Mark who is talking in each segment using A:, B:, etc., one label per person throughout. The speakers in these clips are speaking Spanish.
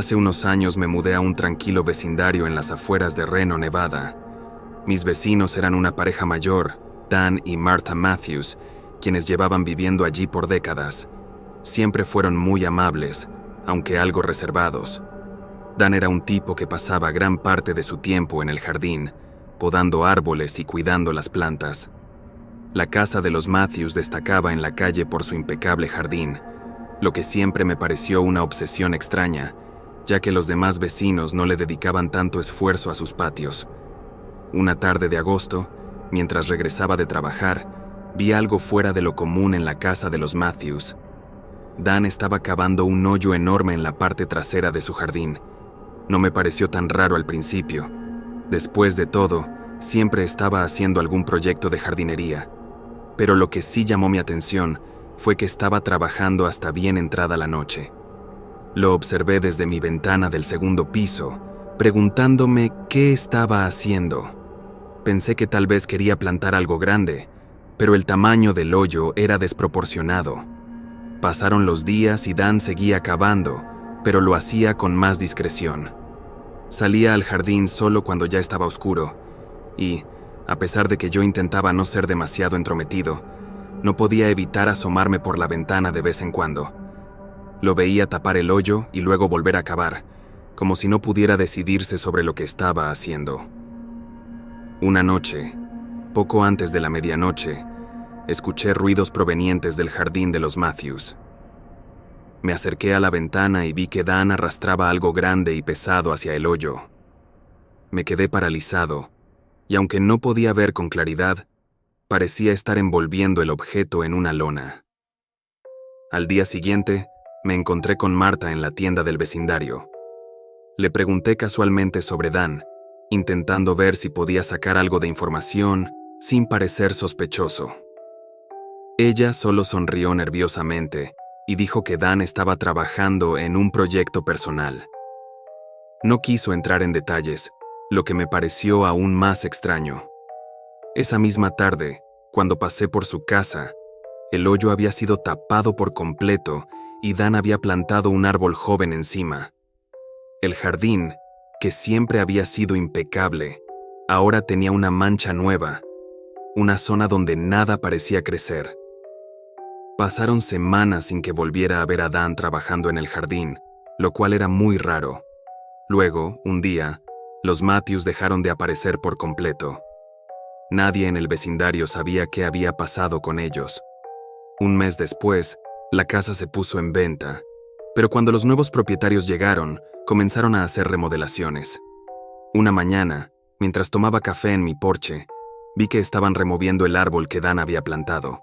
A: Hace unos años me mudé a un tranquilo vecindario en las afueras de Reno, Nevada. Mis vecinos eran una pareja mayor, Dan y Martha Matthews, quienes llevaban viviendo allí por décadas. Siempre fueron muy amables, aunque algo reservados. Dan era un tipo que pasaba gran parte de su tiempo en el jardín, podando árboles y cuidando las plantas. La casa de los Matthews destacaba en la calle por su impecable jardín, lo que siempre me pareció una obsesión extraña, ya que los demás vecinos no le dedicaban tanto esfuerzo a sus patios. Una tarde de agosto, mientras regresaba de trabajar, vi algo fuera de lo común en la casa de los Matthews. Dan estaba cavando un hoyo enorme en la parte trasera de su jardín. No me pareció tan raro al principio. Después de todo, siempre estaba haciendo algún proyecto de jardinería. Pero lo que sí llamó mi atención fue que estaba trabajando hasta bien entrada la noche. Lo observé desde mi ventana del segundo piso, preguntándome qué estaba haciendo. Pensé que tal vez quería plantar algo grande, pero el tamaño del hoyo era desproporcionado. Pasaron los días y Dan seguía cavando, pero lo hacía con más discreción. Salía al jardín solo cuando ya estaba oscuro, y, a pesar de que yo intentaba no ser demasiado entrometido, no podía evitar asomarme por la ventana de vez en cuando. Lo veía tapar el hoyo y luego volver a cavar, como si no pudiera decidirse sobre lo que estaba haciendo. Una noche, poco antes de la medianoche, escuché ruidos provenientes del jardín de los Matthews. Me acerqué a la ventana y vi que Dan arrastraba algo grande y pesado hacia el hoyo. Me quedé paralizado, y aunque no podía ver con claridad, parecía estar envolviendo el objeto en una lona. Al día siguiente, me encontré con Martha en la tienda del vecindario. Le pregunté casualmente sobre Dan, intentando ver si podía sacar algo de información sin parecer sospechoso. Ella solo sonrió nerviosamente y dijo que Dan estaba trabajando en un proyecto personal. No quiso entrar en detalles, lo que me pareció aún más extraño. Esa misma tarde, cuando pasé por su casa, el hoyo había sido tapado por completo y Dan había plantado un árbol joven encima. El jardín, que siempre había sido impecable, ahora tenía una mancha nueva, una zona donde nada parecía crecer. Pasaron semanas sin que volviera a ver a Dan trabajando en el jardín, lo cual era muy raro. Luego, un día, los Matthews dejaron de aparecer por completo. Nadie en el vecindario sabía qué había pasado con ellos. Un mes después, la casa se puso en venta, pero cuando los nuevos propietarios llegaron, comenzaron a hacer remodelaciones. Una mañana, mientras tomaba café en mi porche, vi que estaban removiendo el árbol que Dan había plantado.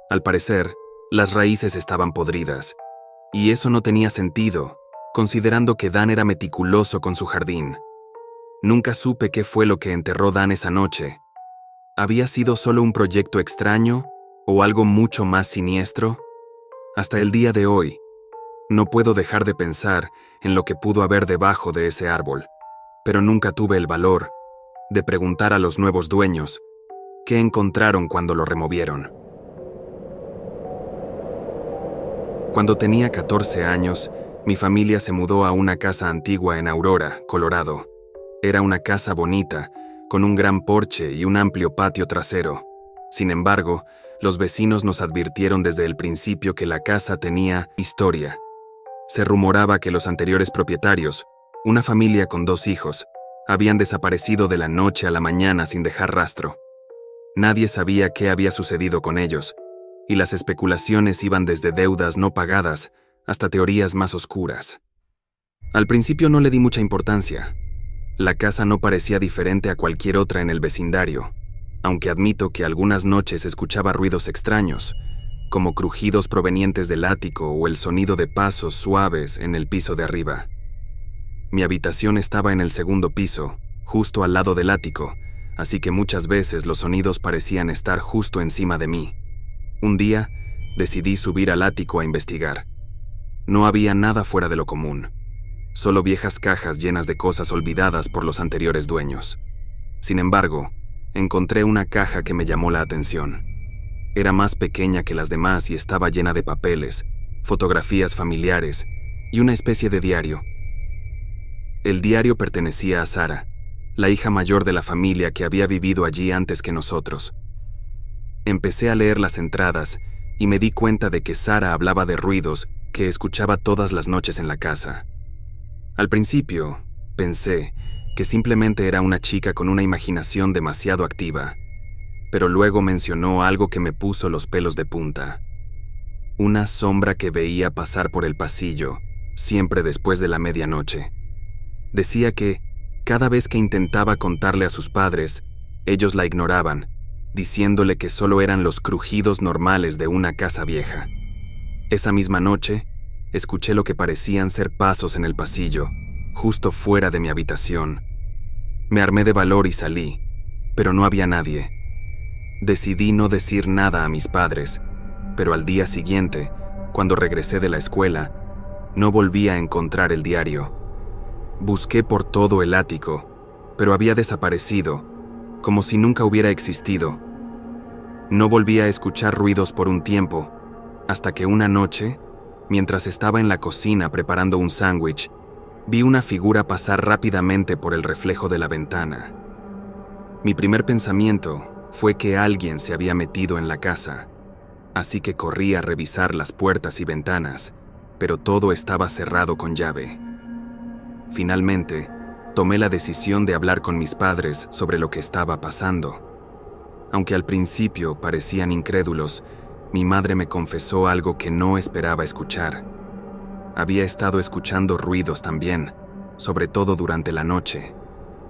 A: Al parecer, las raíces estaban podridas, y eso no tenía sentido, considerando que Dan era meticuloso con su jardín. Nunca supe qué fue lo que enterró Dan esa noche. ¿Había sido solo un proyecto extraño o algo mucho más siniestro? Hasta el día de hoy, no puedo dejar de pensar en lo que pudo haber debajo de ese árbol, pero nunca tuve el valor de preguntar a los nuevos dueños qué encontraron cuando lo removieron. Cuando tenía 14 años, mi familia se mudó a una casa antigua en Aurora, Colorado. Era una casa bonita, con un gran porche y un amplio patio trasero. Sin embargo, los vecinos nos advirtieron desde el principio que la casa tenía historia. Se rumoraba que los anteriores propietarios, una familia con 2 hijos, habían desaparecido de la noche a la mañana sin dejar rastro. Nadie sabía qué había sucedido con ellos, y las especulaciones iban desde deudas no pagadas hasta teorías más oscuras. Al principio no le di mucha importancia. La casa no parecía diferente a cualquier otra en el vecindario, aunque admito que algunas noches escuchaba ruidos extraños, como crujidos provenientes del ático o el sonido de pasos suaves en el piso de arriba. Mi habitación estaba en el segundo piso, justo al lado del ático, así que muchas veces los sonidos parecían estar justo encima de mí. Un día, decidí subir al ático a investigar. No había nada fuera de lo común, solo viejas cajas llenas de cosas olvidadas por los anteriores dueños. Sin embargo, encontré una caja que me llamó la atención. Era más pequeña que las demás y estaba llena de papeles, fotografías familiares y una especie de diario. El diario pertenecía a Sara, la hija mayor de la familia que había vivido allí antes que nosotros. Empecé a leer las entradas y me di cuenta de que Sara hablaba de ruidos que escuchaba todas las noches en la casa. Al principio, pensé que simplemente era una chica con una imaginación demasiado activa, pero luego mencionó algo que me puso los pelos de punta. Una sombra que veía pasar por el pasillo, siempre después de la medianoche. Decía que, cada vez que intentaba contarle a sus padres, ellos la ignoraban, diciéndole que solo eran los crujidos normales de una casa vieja. Esa misma noche, escuché lo que parecían ser pasos en el pasillo, justo fuera de mi habitación. Me armé de valor y salí, pero no había nadie. Decidí no decir nada a mis padres, pero al día siguiente, cuando regresé de la escuela, no volví a encontrar el diario. Busqué por todo el ático, pero había desaparecido, como si nunca hubiera existido. No volví a escuchar ruidos por un tiempo, hasta que una noche, mientras estaba en la cocina preparando un sándwich, vi una figura pasar rápidamente por el reflejo de la ventana. Mi primer pensamiento fue que alguien se había metido en la casa, así que corrí a revisar las puertas y ventanas, pero todo estaba cerrado con llave. Finalmente, tomé la decisión de hablar con mis padres sobre lo que estaba pasando. Aunque al principio parecían incrédulos, mi madre me confesó algo que no esperaba escuchar. Había estado escuchando ruidos también, sobre todo durante la noche.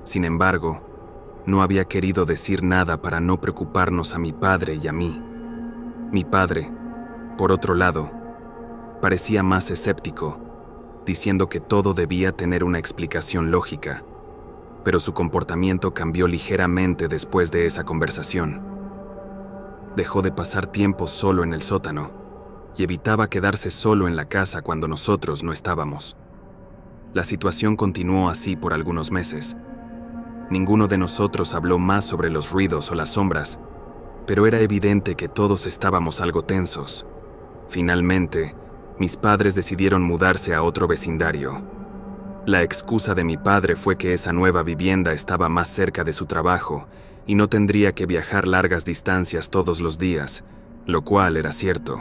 A: Sin embargo, no había querido decir nada para no preocuparnos a mi padre y a mí. Mi padre, por otro lado, parecía más escéptico, diciendo que todo debía tener una explicación lógica, pero su comportamiento cambió ligeramente después de esa conversación. Dejó de pasar tiempo solo en el sótano y evitaba quedarse solo en la casa cuando nosotros no estábamos. La situación continuó así por algunos meses. Ninguno de nosotros habló más sobre los ruidos o las sombras, pero era evidente que todos estábamos algo tensos. Finalmente, mis padres decidieron mudarse a otro vecindario. La excusa de mi padre fue que esa nueva vivienda estaba más cerca de su trabajo y no tendría que viajar largas distancias todos los días, lo cual era cierto.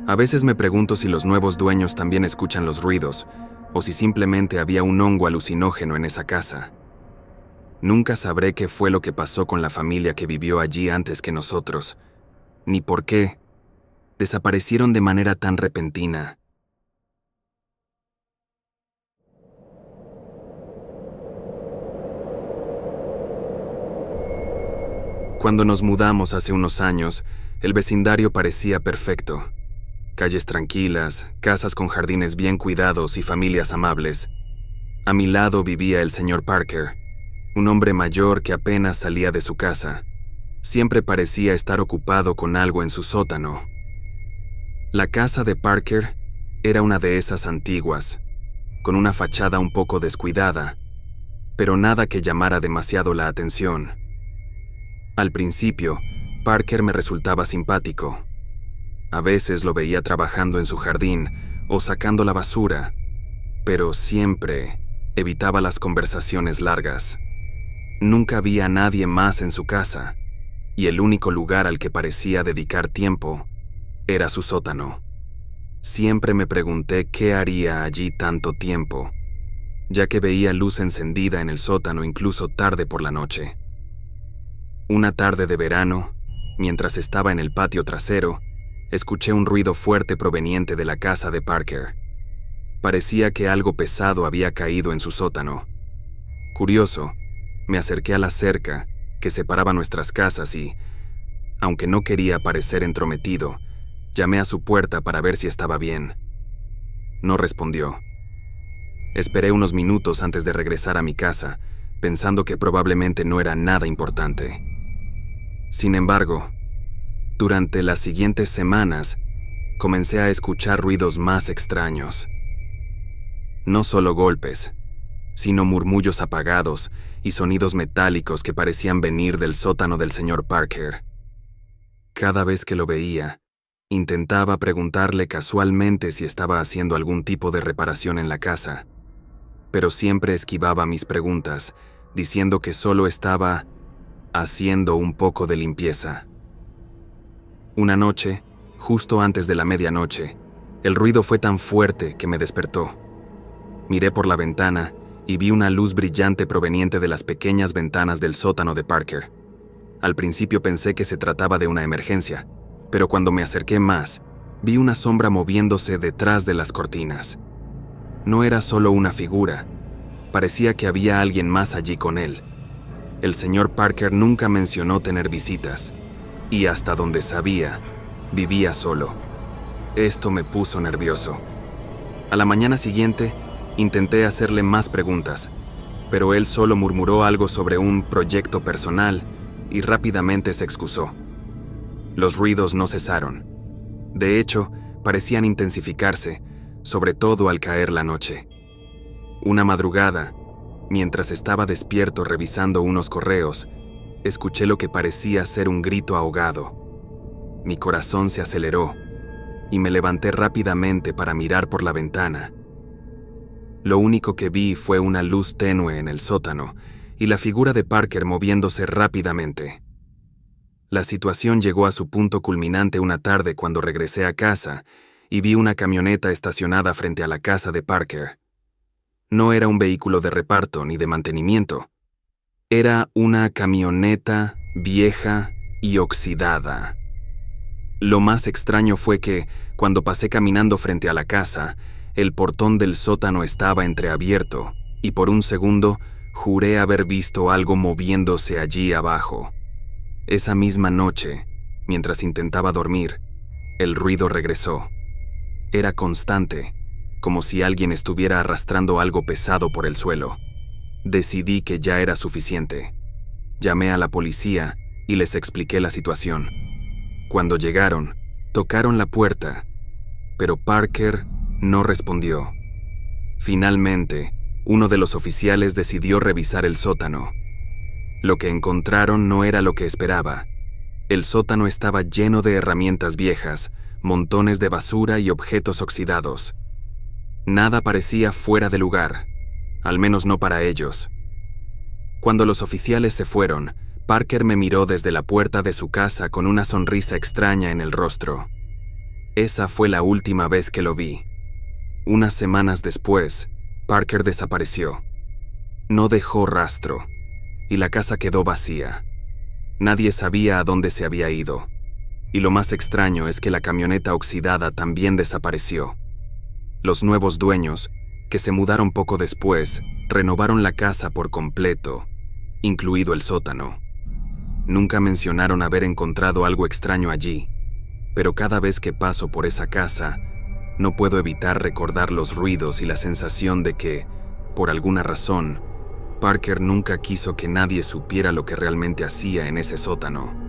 A: A veces me pregunto si los nuevos dueños también escuchan los ruidos, o si simplemente había un hongo alucinógeno en esa casa. Nunca sabré qué fue lo que pasó con la familia que vivió allí antes que nosotros, ni por qué desaparecieron de manera tan repentina. Cuando nos mudamos hace unos años, el vecindario parecía perfecto. Calles tranquilas, casas con jardines bien cuidados y familias amables. A mi lado vivía el señor Parker, un hombre mayor que apenas salía de su casa. Siempre parecía estar ocupado con algo en su sótano. La casa de Parker era una de esas antiguas, con una fachada un poco descuidada, pero nada que llamara demasiado la atención. Al principio, Parker me resultaba simpático. A veces lo veía trabajando en su jardín o sacando la basura, pero siempre evitaba las conversaciones largas. Nunca había nadie más en su casa, y el único lugar al que parecía dedicar tiempo era su sótano. Siempre me pregunté qué haría allí tanto tiempo, ya que veía luz encendida en el sótano incluso tarde por la noche. Una tarde de verano, mientras estaba en el patio trasero, escuché un ruido fuerte proveniente de la casa de Parker. Parecía que algo pesado había caído en su sótano. Curioso, me acerqué a la cerca que separaba nuestras casas y, aunque no quería parecer entrometido, llamé a su puerta para ver si estaba bien. No respondió. Esperé unos minutos antes de regresar a mi casa, pensando que probablemente no era nada importante. Sin embargo, durante las siguientes semanas, comencé a escuchar ruidos más extraños. No solo golpes, sino murmullos apagados y sonidos metálicos que parecían venir del sótano del señor Parker. Cada vez que lo veía, intentaba preguntarle casualmente si estaba haciendo algún tipo de reparación en la casa, pero siempre esquivaba mis preguntas, diciendo que solo estaba haciendo un poco de limpieza. Una noche, justo antes de la medianoche, el ruido fue tan fuerte que me despertó. Miré por la ventana y vi una luz brillante proveniente de las pequeñas ventanas del sótano de Parker. Al principio pensé que se trataba de una emergencia, pero cuando me acerqué más, vi una sombra moviéndose detrás de las cortinas. No era solo una figura, parecía que había alguien más allí con él. El señor Parker nunca mencionó tener visitas, y hasta donde sabía, vivía solo. Esto me puso nervioso. A la mañana siguiente, intenté hacerle más preguntas, pero él solo murmuró algo sobre un proyecto personal y rápidamente se excusó. Los ruidos no cesaron. De hecho, parecían intensificarse, sobre todo al caer la noche. Una madrugada, mientras estaba despierto revisando unos correos, escuché lo que parecía ser un grito ahogado. Mi corazón se aceleró y me levanté rápidamente para mirar por la ventana. Lo único que vi fue una luz tenue en el sótano y la figura de Parker moviéndose rápidamente. La situación llegó a su punto culminante una tarde cuando regresé a casa y vi una camioneta estacionada frente a la casa de Parker. No era un vehículo de reparto ni de mantenimiento. Era una camioneta vieja y oxidada. Lo más extraño fue que, cuando pasé caminando frente a la casa, el portón del sótano estaba entreabierto y por un segundo juré haber visto algo moviéndose allí abajo. Esa misma noche, mientras intentaba dormir, el ruido regresó. Era constante, como si alguien estuviera arrastrando algo pesado por el suelo. Decidí que ya era suficiente. Llamé a la policía y les expliqué la situación. Cuando llegaron, tocaron la puerta, pero Parker no respondió. Finalmente, uno de los oficiales decidió revisar el sótano. Lo que encontraron no era lo que esperaba. El sótano estaba lleno de herramientas viejas, montones de basura y objetos oxidados. Nada parecía fuera de lugar, al menos no para ellos. Cuando los oficiales se fueron, Parker me miró desde la puerta de su casa con una sonrisa extraña en el rostro. Esa fue la última vez que lo vi. Unas semanas después, Parker desapareció. No dejó rastro, y la casa quedó vacía. Nadie sabía a dónde se había ido. Y lo más extraño es que la camioneta oxidada también desapareció. Los nuevos dueños, que se mudaron poco después, renovaron la casa por completo, incluido el sótano. Nunca mencionaron haber encontrado algo extraño allí, pero cada vez que paso por esa casa, no puedo evitar recordar los ruidos y la sensación de que, por alguna razón, Parker nunca quiso que nadie supiera lo que realmente hacía en ese sótano.